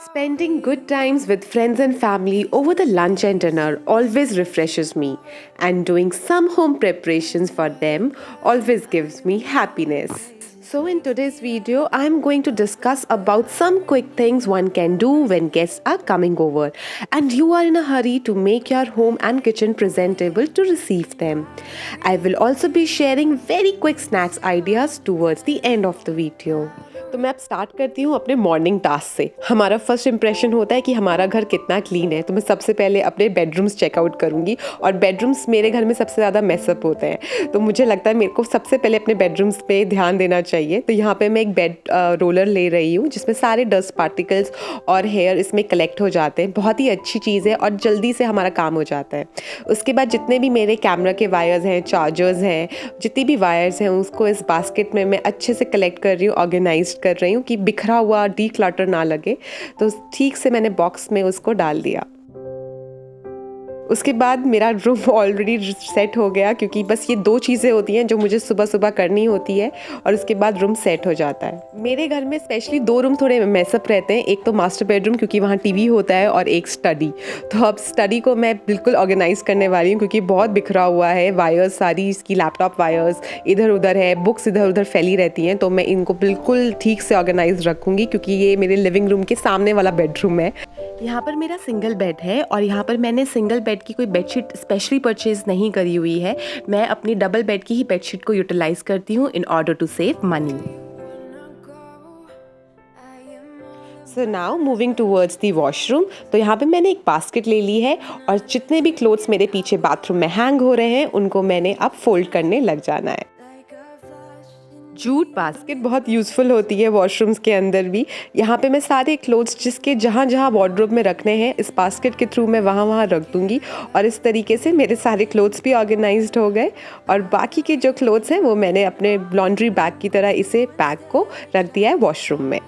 Spending good times with friends and family over the lunch and dinner always refreshes me, and doing some home preparations for them always gives me happiness. So in today's video, I'm going to discuss about some quick things one can do when guests are coming over and you are in a hurry to make your home and kitchen presentable to receive them. I will also be sharing very quick snacks ideas towards the end of the video. तो मैं अब start करती हूँ अपने morning task से। हमारा first impression होता है कि हमारा घर कितना क्लीन है, तो मैं सबसे पहले अपने बेडरूम्स चेकआउट करूँगी और बेडरूम्स मेरे घर में सबसे ज़्यादा मेसअप होते हैं, तो मुझे लगता है मेरे को सबसे पहले अपने बेडरूम्स पे ध्यान देना चाहिए। तो यहाँ पे मैं एक बेड रोलर ले रही हूँ जिसमें सारे डस्ट पार्टिकल्स और हेयर इसमें कलेक्ट हो जाते हैं। बहुत ही अच्छी चीज़ है और जल्दी से हमारा काम हो जाता है। उसके बाद जितने भी मेरे कैमरा के वायर्स हैं, चार्जर्स हैं, जितनी भी वायर्स हैं, उसको इस बास्केट में मैं अच्छे से कलेक्ट कर रही हूँ, ऑर्गेनाइज कर रही हूँ कि बिखरा हुआ डीक्लटर ना लगे। तो ठीक से मैंने बॉक्स में उसको डाल दिया। उसके बाद मेरा रूम ऑलरेडी सेट हो गया, क्योंकि बस ये दो चीज़ें होती हैं जो मुझे सुबह सुबह करनी होती है और उसके बाद रूम सेट हो जाता है। मेरे घर में स्पेशली दो रूम थोड़े मेसअप रहते हैं। एक तो मास्टर बेडरूम, क्योंकि वहाँ टीवी होता है, और एक स्टडी। तो अब स्टडी को मैं बिल्कुल ऑर्गेनाइज करने वाली हूँ, क्योंकि बहुत बिखरा हुआ है। वायर्स सारी इसकी लैपटॉप वायर्स इधर उधर है, बुक्स इधर उधर फैली रहती हैं, तो मैं इनको बिल्कुल ठीक से ऑर्गेनाइज रखूँगी, क्योंकि ये मेरे लिविंग रूम के सामने वाला बेडरूम है। यहाँ पर मेरा सिंगल बेड है और यहाँ पर मैंने सिंगल बेड की कोई बेडशीट स्पेशली परचेज नहीं करी हुई है। मैं अपनी डबल बेड की ही बेडशीट को यूटिलाइज करती हूँ in order to save money. So now moving towards the washroom. तो यहाँ पे मैंने एक बास्केट ले ली है और जितने भी क्लोथ्स मेरे पीछे बाथरूम में हैंग हो रहे हैं उनको मैंने अब फोल्ड करने लग जाना है। जूट बास्केट बहुत यूज़फुल होती है वॉशरूम्स के अंदर भी। यहाँ पे मैं सारे क्लोथ्स जिसके जहाँ जहाँ वार्डरोब में रखने हैं इस बास्केट के थ्रू मैं वहाँ रख दूँगी, और इस तरीके से मेरे सारे क्लोथ्स भी ऑर्गेनाइज्ड हो गए। और बाकी के जो क्लोथ्स हैं वो मैंने अपने लॉन्ड्री बैग की तरह इसे पैक को रख दिया है वॉशरूम में।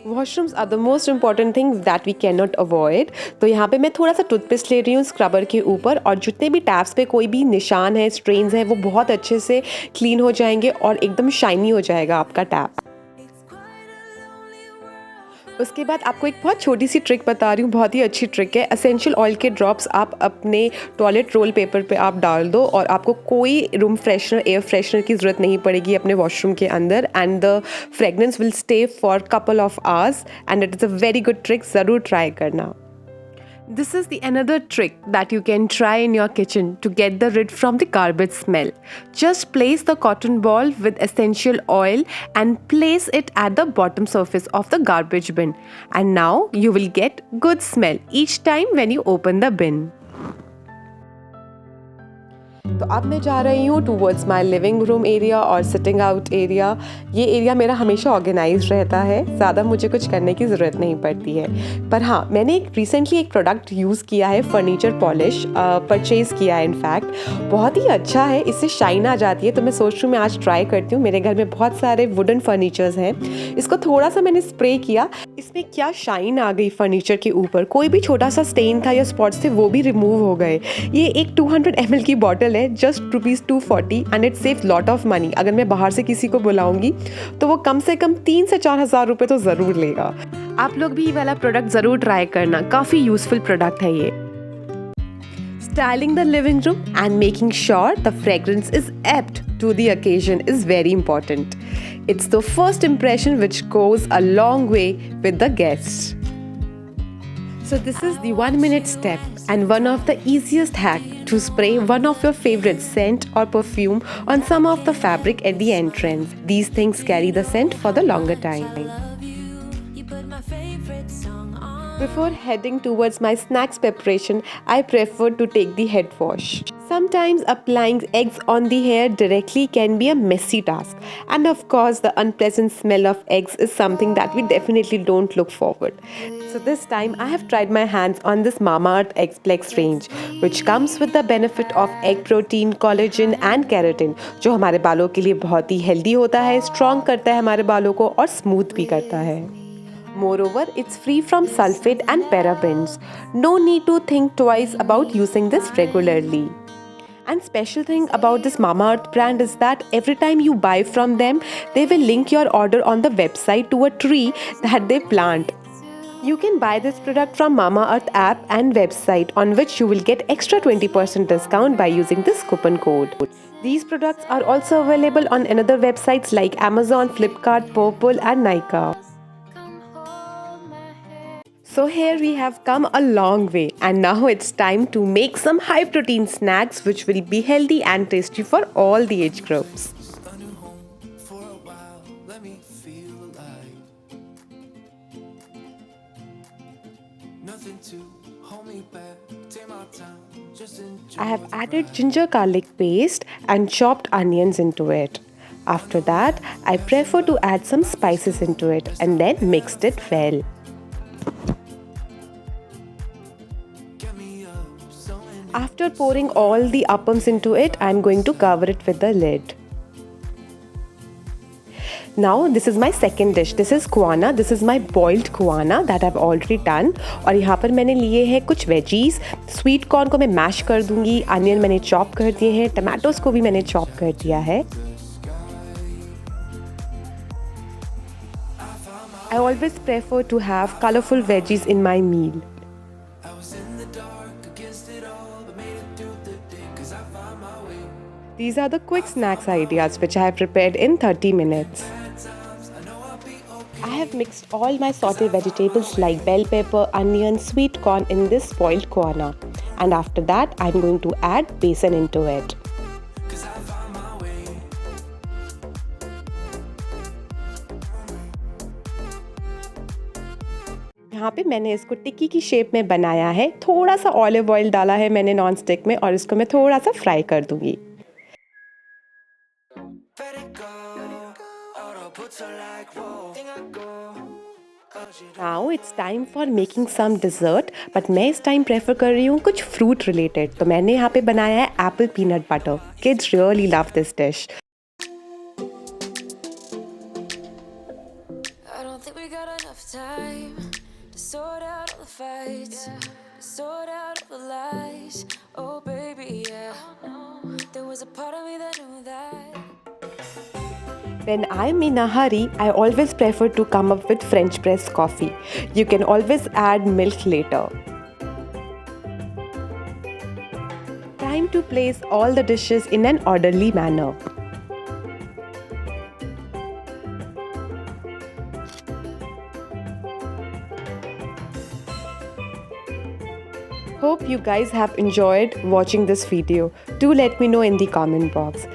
Washrooms are the most important thing that we can not avoid. तो यहाँ पे मैं थोड़ा सा टूथपेस्ट ले रही हूँ स्क्रबर के ऊपर, और जितने भी टैप्स पे कोई भी निशान है, स्ट्रेन्स हैं, वो बहुत अच्छे से क्लीन हो जाएंगे और एकदम शाइनी हो जाएगा आपका टैप। उसके बाद आपको एक बहुत छोटी सी ट्रिक बता रही हूँ, बहुत ही अच्छी ट्रिक है। एसेंशियल ऑयल के ड्रॉप्स आप अपने टॉयलेट रोल पेपर पे आप डाल दो और आपको कोई रूम फ्रेशनर, एयर फ्रेशनर की ज़रूरत नहीं पड़ेगी अपने वॉशरूम के अंदर, and the fragrance will stay for couple of hours, and it is a very good trick. ज़रूर ट्राई करना। This is the another trick that you can try in your kitchen to get the rid from the garbage smell. Just place the cotton ball with essential oil and place it at the bottom surface of the garbage bin. And now you will get good smell each time when you open the bin. तो अब मैं जा रही हूँ towards my living room area और sitting out area. ये area मेरा हमेशा ऑर्गेनाइज रहता है, ज़्यादा मुझे कुछ करने की ज़रूरत नहीं पड़ती है। पर हाँ, मैंने रिसेंटली एक प्रोडक्ट यूज़ किया है, फर्नीचर पॉलिश परचेज़ किया है। इनफैक्ट बहुत ही अच्छा है, इससे शाइन आ जाती है। तो मैं सोच रही हूँ मैं आज ट्राई करती हूँ। मेरे घर में बहुत सारे वुडन फर्नीचर्स हैं, इसको थोड़ा सा मैंने स्प्रे किया, इसमें क्या शाइन आ गई फर्नीचर के ऊपर। कोई भी छोटा सा स्टेन था या स्पॉट्स थे वो भी रिमूव हो गए। ये एक 200 ml की बॉटल है, just ₹240, and it save lot of money. अगर मैं बाहर से किसी को बुलाऊंगी तो वो कम से कम 3 से 4 हज़ार रुपये तो ज़रूर लेगा। आप लोग भी ये वाला प्रोडक्ट ज़रूर ट्राई करना, काफ़ी यूजफुल प्रोडक्ट है ये। Styling the living room and making sure the fragrance is apt to the occasion is very important. It's the first impression which goes a long way with the guests. So this is the 1-minute step and one of the easiest hack to spray one of your favorite scent or perfume on some of the fabric at the entrance. These things carry the scent for the longer time. Before heading towards my snacks preparation, I prefer to take the head wash. Sometimes applying eggs on the hair directly can be a messy task, and of course the unpleasant smell of eggs is something that we definitely don't look forward. So this time I have tried my hands on this Mamaearth Egg-Plex range, which comes with the benefit of egg protein, collagen and keratin, जो हमारे बालों के लिए बहुत ही healthy होता है, strong करता है हमारे बालों को और स्मूथ भी करता है। Moreover, it's free from sulfate and parabens. No need to think twice about using this regularly. And special thing about this Mamaearth brand is that every time you buy from them, they will link your order on the website to a tree that they plant. You can buy this product from Mamaearth app and website, on which you will get extra 20% discount by using this coupon code. These products are also available on another websites like Amazon, Flipkart, Purple and Nykaa. So here we have come a long way, and now it's time to make some high protein snacks which will be healthy and tasty for all the age groups. A new home for a while, let me feel alive. Nothing to hold me back, take my time, just enjoy. I have added ginger garlic paste and chopped onions into it. After that, I prefer to add some spices into it and then mixed it well. Get me up, so many After pouring all the appams into it, I am going to cover it with the lid. Now this is my second dish. This is kuana. This is my boiled kuana that I've already done. और यहाँ पर मैंने लिए हैं कुछ veggies. Sweet corn को मैं mash कर दूंगी. अनियन मैंने चॉप कर दिए हैं. टमाटोज को भी मैंने चॉप कर दिया है. I always prefer to have colorful veggies in my meal. I was in the dark against it all, but made it through the day, 'cause I found my way. These are the quick snacks ideas which I have prepared in 30 minutes. Bad times, I know I'll be okay. I have mixed all my sauteed vegetables like bell pepper, onion, sweet corn in this spoiled kuana. And after that, I'm going to add besan into it. 'Cause I found my way. यहाँ पे मैंने इसको टिक्की की shape में बनाया है. थोड़ा सा ऑलिव ऑयल डाला है मैंने नॉन स्टिक में और इसको मैं थोड़ा सा फ्राई कर दूंगी. Let it go. All the puts are like, whoa. Think I go. Oh, she Now it's time for making some dessert. But मैं इस टाइम प्रेफर कर रही हूँ कुछ फ्रूट रिलेटेड. तो मैंने यहाँ पे बनाया है Apple peanut butter. Kids really love this dish. I don't think we got enough time to sort out all the fights, to sort out all the lies. Oh, baby, yeah. There was a part of me that knew that. When I'm in a hurry, I always prefer to come up with French press coffee. You can always add milk later. Time to place all the dishes in an orderly manner. Hope you guys have enjoyed watching this video. Do let me know in the comment box.